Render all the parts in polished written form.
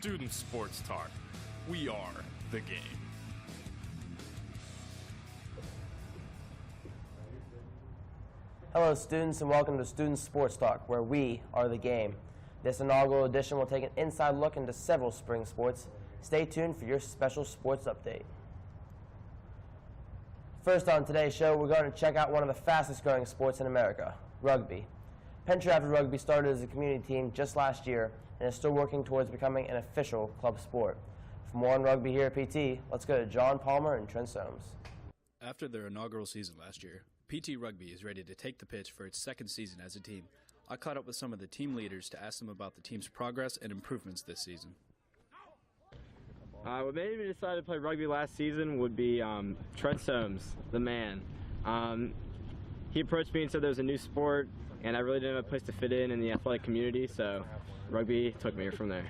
Student Sports Talk. We are the game. Hello students and welcome to Student Sports Talk, where we are the game. This inaugural edition will take an inside look into several spring sports. Stay tuned for your special sports update. First on today's show, we're going to check out one of the fastest growing sports in America, rugby. Penn Trafford Rugby started as a community team just last year and is still working towards becoming an official club sport. For more on rugby here at PT, let's go to John Palmer and Trent Soames. After their inaugural season last year, PT Rugby is ready to take the pitch for its second season as a team. I caught up with some of the team leaders to ask them about the team's progress and improvements this season. What made me decide to play rugby last season would be Trent Soames, the man. He approached me and said there was a new sport, and I really didn't have a place to fit in the athletic community, so rugby took me from there.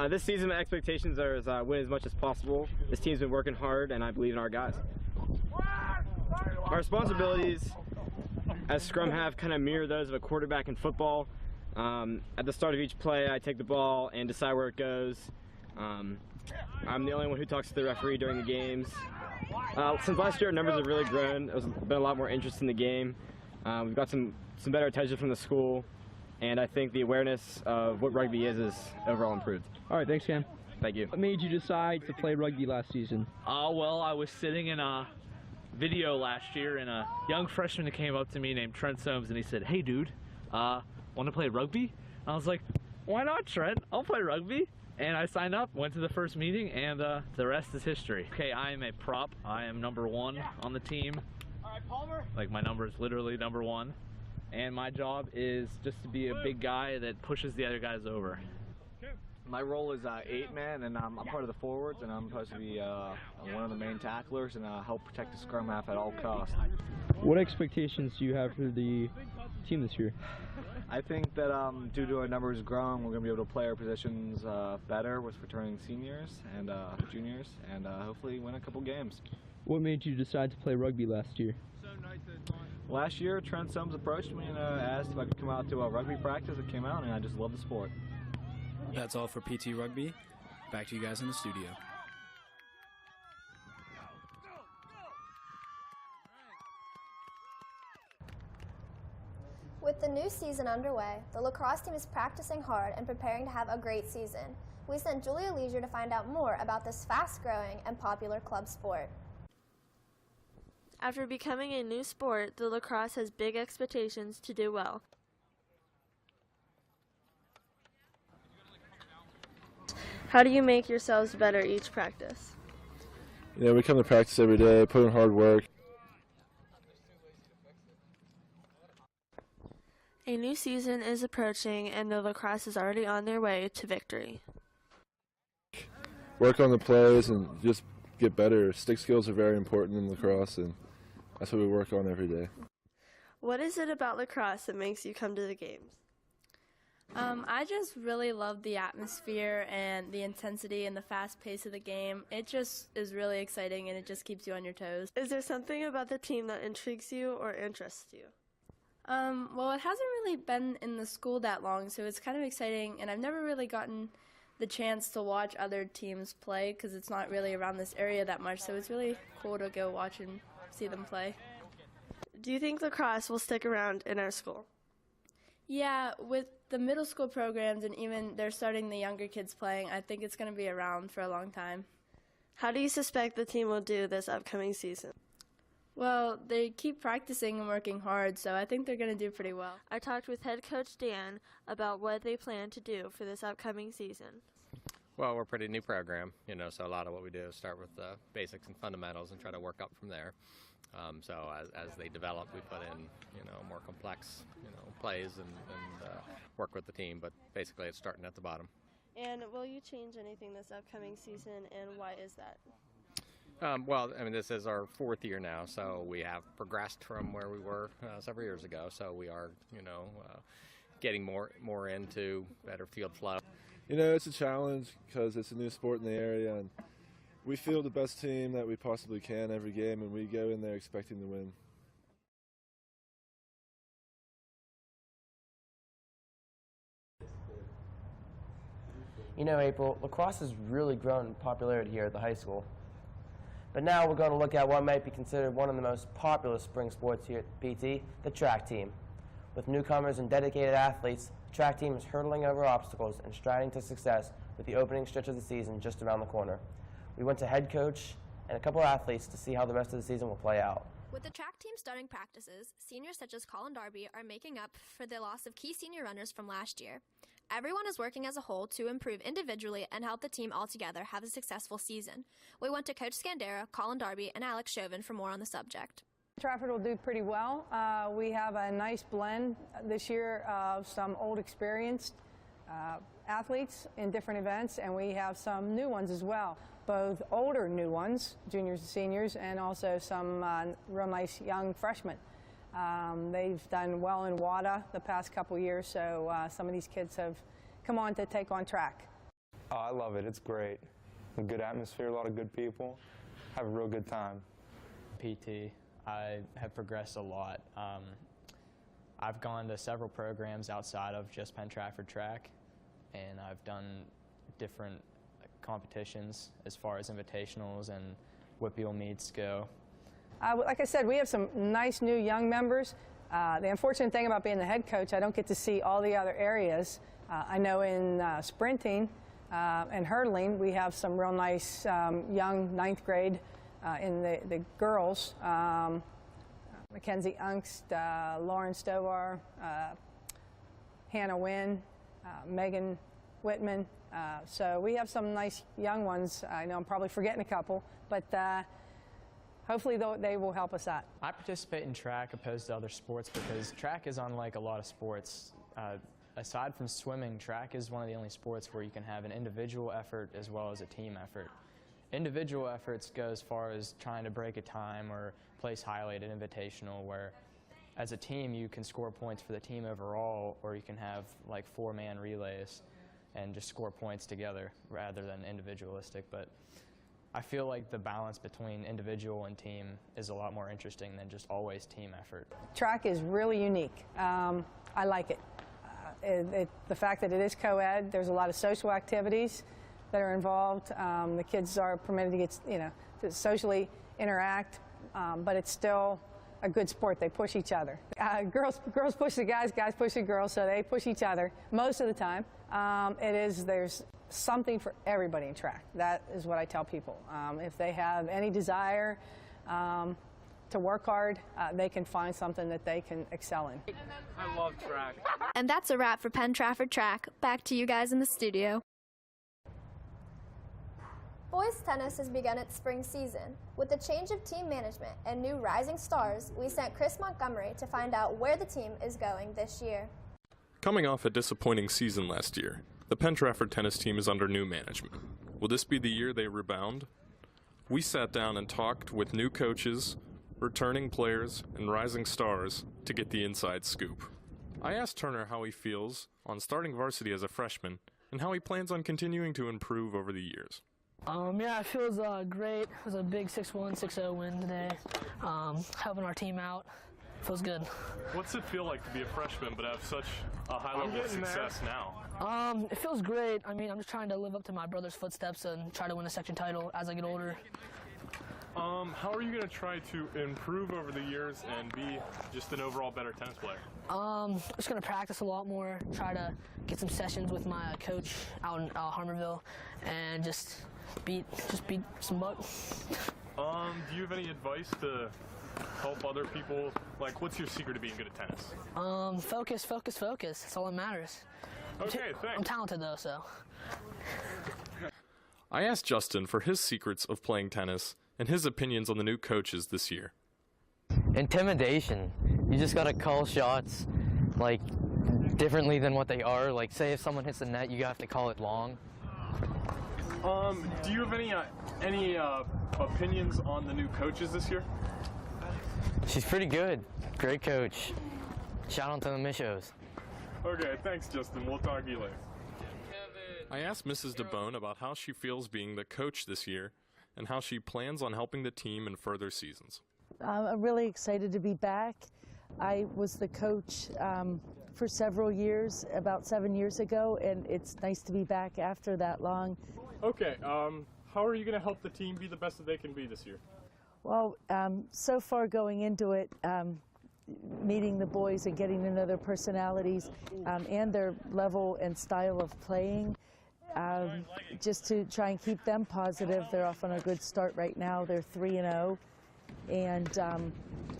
This season, my expectations are to win as much as possible. This team's been working hard, and I believe in our guys. My responsibilities as scrum half kind of mirror those of a quarterback in football. At the start of each play, I take the ball and decide where it goes. I'm the only one who talks to the referee during the games. Since last year, our numbers have really grown. There's been a lot more interest in the game. We've got some better attention from the school, and I think the awareness of what rugby is overall improved. All right, thanks, Cam. Thank you. What made you decide to play rugby last season? Well, I was sitting in a video last year, and a young freshman came up to me named Trent Soames, and he said, "Hey, dude, want to play rugby?" I was like, "Why not, Trent? I'll play rugby." And I signed up, went to the first meeting, and the rest is history. Okay, I am a prop. I am number 1 on the team. All right, Palmer. Like, my number is literally number 1. And my job is just to be a big guy that pushes the other guys over. My role is 8-man, and I'm part of the forwards, and I'm supposed to be one of the main tacklers and help protect the scrum half at all costs. What expectations do you have for the team this year? I think that due to our numbers growing, we're going to be able to play our positions better with returning seniors and juniors, and hopefully win a couple games. What made you decide to play rugby last year? Last year, Trent Soames approached me and asked if I could come out to a rugby practice. It came out, and I just love the sport. That's all for PT Rugby. Back to you guys in the studio. With the new season underway, the lacrosse team is practicing hard and preparing to have a great season. We sent Julia Leisure to find out more about this fast-growing and popular club sport. After becoming a new sport, the lacrosse has big expectations to do well. How do you make yourselves better each practice? You know, we come to practice every day, put in hard work. A new season is approaching, and the lacrosse is already on their way to victory. Work on the plays and just get better. Stick skills are very important in lacrosse, and that's what we work on every day. What is it about lacrosse that makes you come to the games? I just really love the atmosphere and the intensity and the fast pace of the game. It just is really exciting, and it just keeps you on your toes. Is there something about the team that intrigues you or interests you? Well, it hasn't really been in the school that long, so it's kind of exciting, and I've never really gotten the chance to watch other teams play because it's not really around this area that much, so it's really cool to go watch and see them play. Do you think lacrosse will stick around in our school? Yeah, with the middle school programs and even they're starting the younger kids playing, I think it's going to be around for a long time. How do you suspect the team will do this upcoming season? Well, they keep practicing and working hard, so I think they're going to do pretty well. I talked with head coach Dan about what they plan to do for this upcoming season. Well, we're a pretty new program, so a lot of what we do is start with the basics and fundamentals and try to work up from there. So as they develop, we put in, more complex, plays and work with the team, but basically it's starting at the bottom. And will you change anything this upcoming season, and why is that? Well, this is our 4th year now, so we have progressed from where we were several years ago. So we are, getting more into better field flow. It's a challenge because it's a new sport in the area, and we feel the best team that we possibly can every game, and we go in there expecting to win. You know, April, lacrosse has really grown in popularity here at the high school. But now we're going to look at what might be considered one of the most popular spring sports here at PT, the track team. With newcomers and dedicated athletes, the track team is hurdling over obstacles and striding to success with the opening stretch of the season just around the corner. We went to head coach and a couple of athletes to see how the rest of the season will play out. With the track team starting practices, seniors such as Colin Darby are making up for the loss of key senior runners from last year. Everyone is working as a whole to improve individually and help the team altogether have a successful season. We went to Coach Scandera, Colin Darby, and Alex Chauvin for more on the subject. Trafford will do pretty well. We have a nice blend this year of some old experienced athletes in different events, and we have some new ones as well. Both older new ones, juniors and seniors, and also some real nice young freshmen. They've done well in WADA the past couple years, so some of these kids have come on to take on track. Oh, I love it. It's great. A good atmosphere, a lot of good people. Have a real good time. PT, I have progressed a lot. I've gone to several programs outside of just Penn Trafford track, and I've done different competitions as far as invitationals and Whitfield meets go. Like I said, we have some nice new young members. The unfortunate thing about being the head coach, I don't get to see all the other areas. I know in sprinting and hurdling, we have some real nice young 9th grade in the girls. Mackenzie Ungst, Lauren Stovar, Hannah Wynn, Megan Whitman. So we have some nice young ones. I know I'm probably forgetting a couple, but hopefully they will help us out. I participate in track opposed to other sports because track is unlike a lot of sports. Aside from swimming, track is one of the only sports where you can have an individual effort as well as a team effort. Individual efforts go as far as trying to break a time or place highlight at invitational, where as a team you can score points for the team overall, or you can have like 4-man relays and just score points together rather than individualistic. But I feel like the balance between individual and team is a lot more interesting than just always team effort. Track is really unique. I like it. The fact that it is co-ed, there's a lot of social activities that are involved. The kids are permitted to get, to socially interact, but it's still a good sport. They push each other. Girls push the guys, guys push the girls, so they push each other most of the time. There's something for everybody in track. That is what I tell people. If they have any desire to work hard, they can find something that they can excel in. I love track. And that's a wrap for Penn Trafford track. Back to you guys in the studio. Boys tennis has begun its spring season. With the change of team management and new rising stars, we sent Chris Montgomery to find out where the team is going this year. Coming off a disappointing season last year, the Penn Trafford tennis team is under new management. Will this be the year they rebound? We sat down and talked with new coaches, returning players, and rising stars to get the inside scoop. I asked Turner how he feels on starting varsity as a freshman and how he plans on continuing to improve over the years. Yeah, it feels great. It was a big 6-1, 6-0 win today. Helping our team out. Feels good. What's it feel like to be a freshman but have such a high level of success now? It feels great. I mean, I'm just trying to live up to my brother's footsteps and try to win a section title as I get older. How are you going to try to improve over the years and be just an overall better tennis player? Just going to practice a lot more, try to get some sessions with my coach out in Harmerville, and just beat some butt. Do you have any advice to help other people? Like, what's your secret to being good at tennis? Focus. That's all that matters. Okay, thanks. I'm talented though, so. I asked Justin for his secrets of playing tennis and his opinions on the new coaches this year. Intimidation. You just gotta call shots like differently than what they are. Like, say if someone hits the net, you have to call it long. Do you have any opinions on the new coaches this year? She's pretty good. Great coach. Shout out to the Michos. Okay, thanks, Justin. We'll talk to you later. I asked Mrs. DeBone about how she feels being the coach this year and how she plans on helping the team in further seasons. I'm really excited to be back. I was the coach for several years, about 7 years ago, and it's nice to be back after that long. Okay, how are you going to help the team be the best that they can be this year? Well, so far going into it, meeting the boys and getting to know their personalities and their level and style of playing, just to try and keep them positive. They're off on a good start right now. They're 3-0, and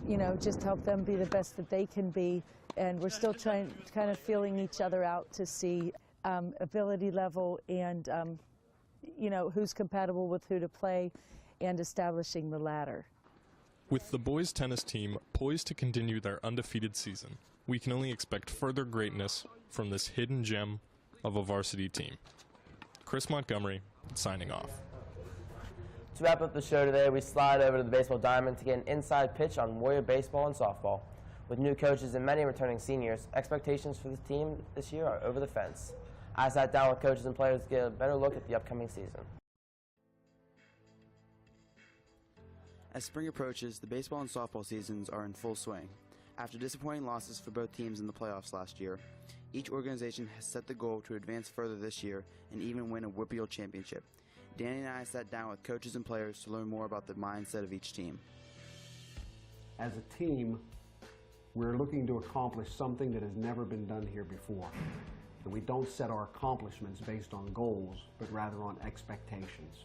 you know, just help them be the best that they can be. And we're still trying, kind of feeling each other out to see ability level and you know, who's compatible with who to play, and establishing the ladder. With the boys tennis team poised to continue their undefeated season, we can only expect further greatness from this hidden gem of a varsity team. Chris Montgomery, signing off. To wrap up the show today, we slide over to the baseball diamond to get an inside pitch on Warrior baseball and softball. With new coaches and many returning seniors, expectations for the team this year are over the fence. I sat down with coaches and players to get a better look at the upcoming season. As spring approaches, the baseball and softball seasons are in full swing. After disappointing losses for both teams in the playoffs last year, each organization has set the goal to advance further this year and even win a Whippeal championship. Danny and I sat down with coaches and players to learn more about the mindset of each team. As a team, we're looking to accomplish something that has never been done here before. And we don't set our accomplishments based on goals, but rather on expectations.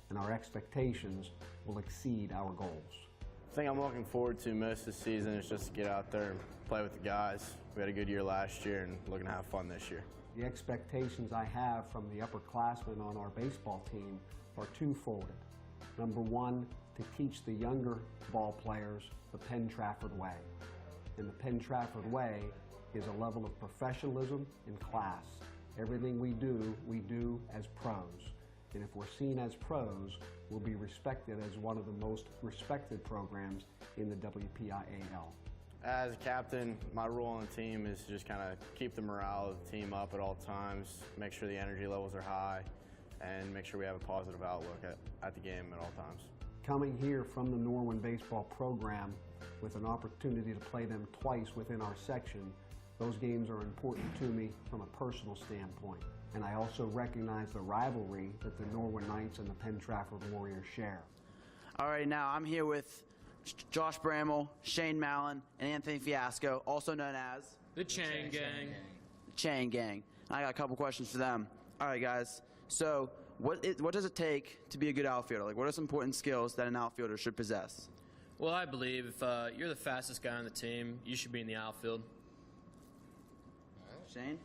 And our expectations will exceed our goals. The thing I'm looking forward to most this season is just to get out there and play with the guys. We had a good year last year and looking to have fun this year. The expectations I have from the upperclassmen on our baseball team are twofold. Number one, to teach the younger ball players the Penn Trafford way. And the Penn Trafford way is a level of professionalism and class. Everything we do as pros. And if we're seen as pros, we'll be respected as one of the most respected programs in the WPIAL. As a captain, my role on the team is to just kind of keep the morale of the team up at all times, make sure the energy levels are high, and make sure we have a positive outlook at the game at all times. Coming here from the Norwin baseball program with an opportunity to play them twice within our section, those games are important to me from a personal standpoint. And I also recognize the rivalry that the Norwin Knights and the Penn Trafford Warriors share. All right, now I'm here with Josh Bramall, Shane Mallon, and Anthony Fiasco, also known as the Chain Gang. The Chain Gang. I got a couple questions for them. All right, guys. So what does it take to be a good outfielder? Like, what are some important skills that an outfielder should possess? Well, I believe if you're the fastest guy on the team, you should be in the outfield. Shane?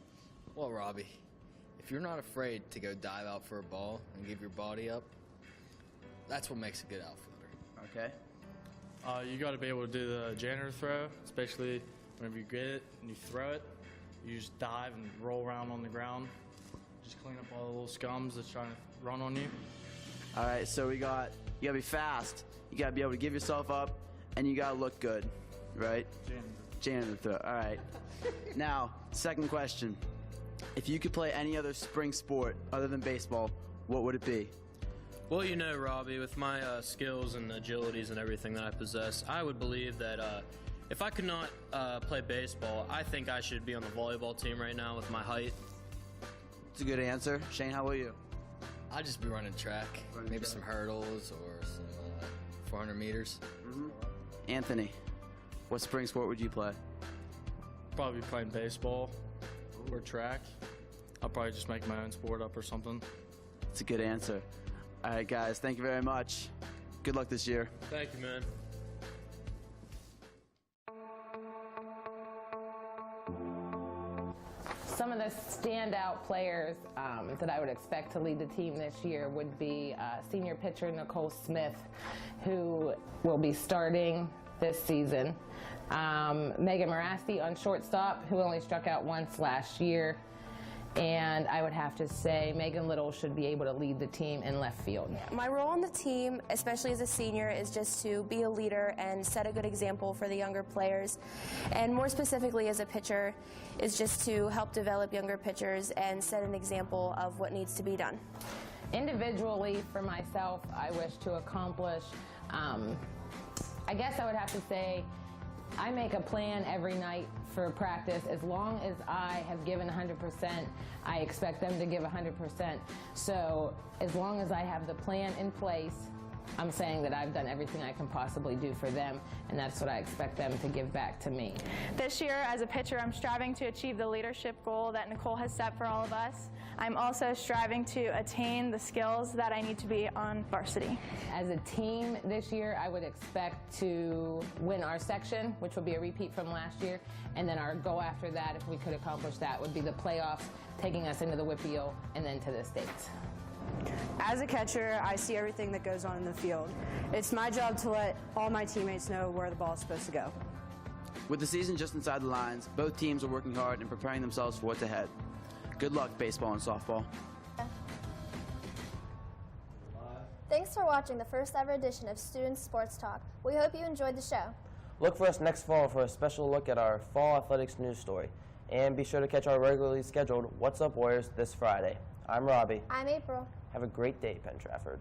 Well, Robbie, if you're not afraid to go dive out for a ball and give your body up, that's what makes a good outfielder. Okay. You got to be able to do the janitor throw, especially whenever you get it and you throw it. You just dive and roll around on the ground. Just clean up all the little scums that's trying to run on you. All right, so you got to be fast. You got to be able to give yourself up, and you got to look good, right? Janitor throw. All right. Now, second question. If you could play any other spring sport other than baseball, what would it be? Well, you know, Robbie, with my skills and agilities and everything that I possess, I would believe that if I could not play baseball, I think I should be on the volleyball team right now with my height. It's a good answer. Shane, how about you? I'd just be running track, maybe some hurdles or some 400 meters. Mm-hmm. Anthony, what spring sport would you play? Probably playing baseball or track. I'll probably just make my own sport up or something. It's a good answer. All right, guys, thank you very much. Good luck this year. Thank you, man. Some of the standout players that I would expect to lead the team this year would be senior pitcher Nicole Smith, who will be starting this season. Megan Morasti on shortstop, who only struck out once last year. And I would have to say Megan Little should be able to lead the team in left field. My role on the team, especially as a senior, is just to be a leader and set a good example for the younger players. And more specifically as a pitcher, is just to help develop younger pitchers and set an example of what needs to be done. Individually, for myself, I wish to accomplish, I guess I would have to say, I make a plan every night for practice. As long as I have given 100%, I expect them to give 100%. So as long as I have the plan in place, I'm saying that I've done everything I can possibly do for them, and that's what I expect them to give back to me. This year, as a pitcher, I'm striving to achieve the leadership goal that Nicole has set for all of us. I'm also striving to attain the skills that I need to be on varsity. As a team this year, I would expect to win our section, which will be a repeat from last year, and then our goal after that, if we could accomplish that, would be the playoffs, taking us into the WPIAL and then to the States. As a catcher, I see everything that goes on in the field. It's my job to let all my teammates know where the ball is supposed to go. With the season just inside the lines, both teams are working hard and preparing themselves for what's ahead. Good luck, baseball and softball. Thanks for watching the first ever edition of Student Sports Talk. We hope you enjoyed the show. Look for us next fall for a special look at our fall athletics news story. And be sure to catch our regularly scheduled What's Up Warriors this Friday. I'm Robbie. I'm April. Have a great day, Penn Trafford.